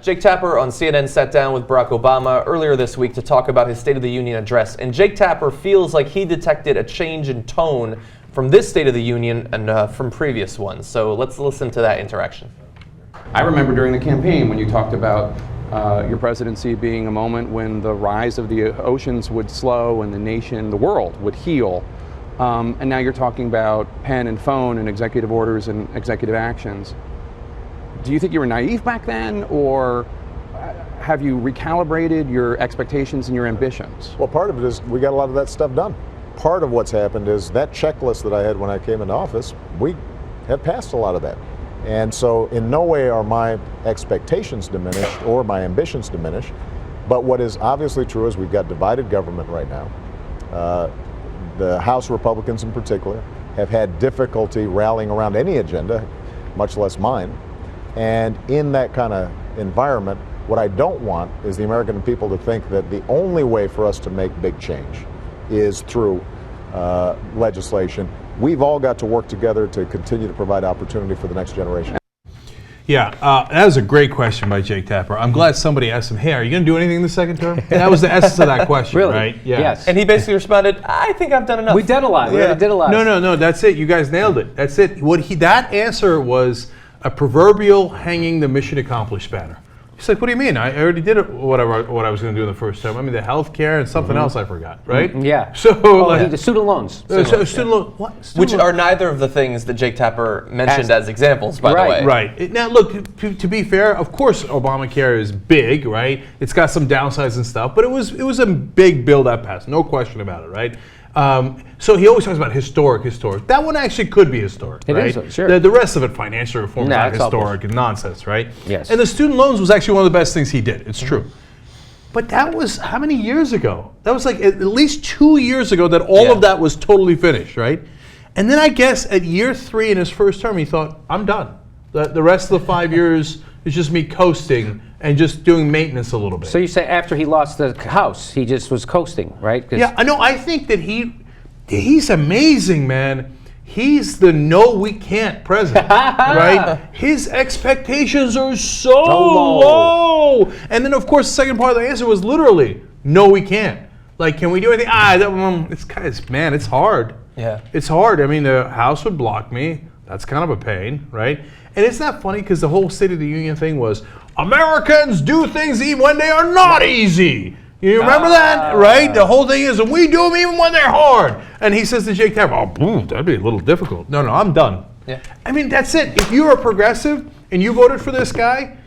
Jake Tapper on CNN sat down with Barack Obama earlier this week to talk about his State of the Union address. And Jake Tapper feels like he detected a change in tone from this State of the Union and from previous ones. So let's listen to that interaction. I remember during the campaign when you talked about your presidency being a moment when the rise of the oceans would slow and the nation, the world, would heal. And now you're talking about pen and phone and executive orders and executive actions. Do you think you were naive back then, or have you recalibrated your expectations and your ambitions? Well, part of it is we got a lot of that stuff done. Part of what's happened is that checklist that I had when I came into office, we have passed a lot of that. And so in no way are my expectations diminished or my ambitions diminished. But what is obviously true is we've got divided government right now. The House Republicans in particular have had difficulty rallying around any agenda, much less mine. And in that kind of environment, what I don't want is the American people to think that the only way for us to make big change is through legislation. We've all got to work together to continue to provide opportunity for the next generation. Yeah, that was a great question by Jake Tapper. I'm glad somebody asked him, hey, are you going to do anything in the second term? And that was the essence of that question, really? Right? Yeah. Yes. And he basically responded, I think I've done enough. We did a lot. Yeah. We did a lot. No, that's it. You guys nailed it. That's it. That answer was a proverbial hanging the mission accomplished banner. He's like, what do you mean? I already did what I was going to do in the first term. I mean, the health care and something else I forgot, right? Yeah. So, the student loans. Student loan. What? Which are neither of the things that Jake Tapper mentioned as examples, by the way. Right. Now, look, to be fair, of course, Obamacare is big, right? It's got some downsides and stuff, but it was a big bill that passed, no question about it, right? So he always talks about historic. That one actually could be historic, right? It is, sure. The rest of it, financial reform, is not historic and nonsense, right? Yes. And the student loans was actually one of the best things he did. It's true. But that was how many years ago? That was like at least 2 years ago that all of that was totally finished, right? And then I guess at year 3 in his first term, he thought, I'm done. The rest of the 5 years is just me coasting and just doing maintenance a little bit. So you say after he lost the House, he just was coasting, right? Yeah, I know. I think that he's amazing, man. He's the no, we can't president, right? His expectations are so low. And then, of course, the second part of the answer was literally, no, we can't. Like, can we do anything? It's hard. Yeah. It's hard. I mean, the House would block me. That's kind of a pain, right? And it's not funny because the whole State of the Union thing was, Americans do things even when they are not easy. You remember that, right? The whole thing is, we do them even when they're hard. And he says to Jake Tapper, that'd be a little difficult. No, I'm done. Yeah. I mean, that's it. If you're a progressive and you voted for this guy,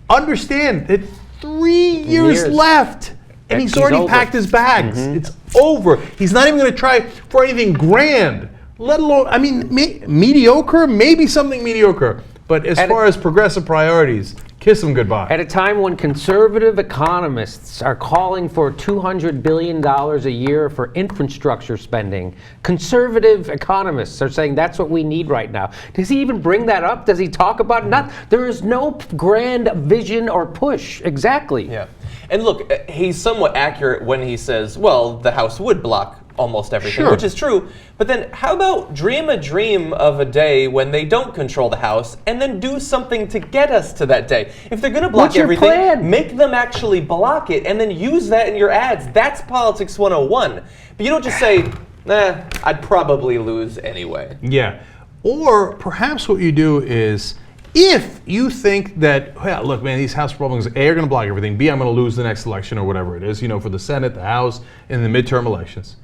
understand that 3 years left. And he's already packed his bags. It's over. He's not even going to try for anything grand, let alone, I mean, mediocre, maybe something mediocre. But as far as progressive priorities, kiss him goodbye. At a time when conservative economists are calling for $200 billion a year for infrastructure spending, conservative economists are saying that's what we need right now. Does he even bring that up? Does he talk about it? There is no grand vision or push. Exactly. Yeah. And look, he's somewhat accurate when he says, well, the House would block almost everything, which is true. But then how about dream a dream of a day when they don't control the House and then do something to get us to that day? If they're going to block everything, make them actually block it and then use that in your ads. That's politics 101. But you don't just say, I'd probably lose anyway. Yeah. Or perhaps what you do is, if you think that, well, look, man, these House Republicans, A, are going to block everything, B, I'm going to lose the next election or whatever it is, for the Senate, the House, and the midterm elections.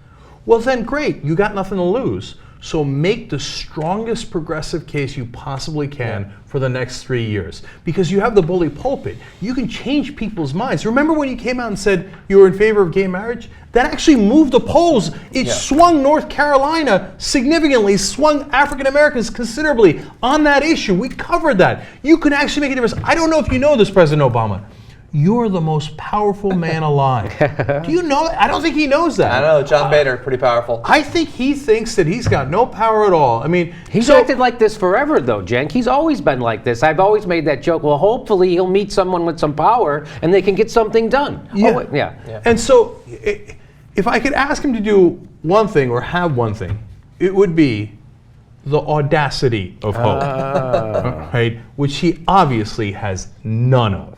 Well, then great, you got nothing to lose. So make the strongest progressive case you possibly can for the next 3 years. Because you have the bully pulpit. You can change people's minds. Remember when you came out and said you were in favor of gay marriage? That actually moved the polls. It swung North Carolina significantly, swung African Americans considerably on that issue. We covered that. You can actually make a difference. I don't know if you know this, President Obama. You're the most powerful man alive. Do you know that? I don't think he knows that. I know, John Boehner, pretty powerful. I think he thinks that he's got no power at all. I mean, he's acted like this forever, though, Cenk. He's always been like this. I've always made that joke. Well, hopefully he'll meet someone with some power and they can get something done. Yeah. And so, if I could ask him to do one thing or have one thing, it would be the audacity of hope, right? Which he obviously has none of.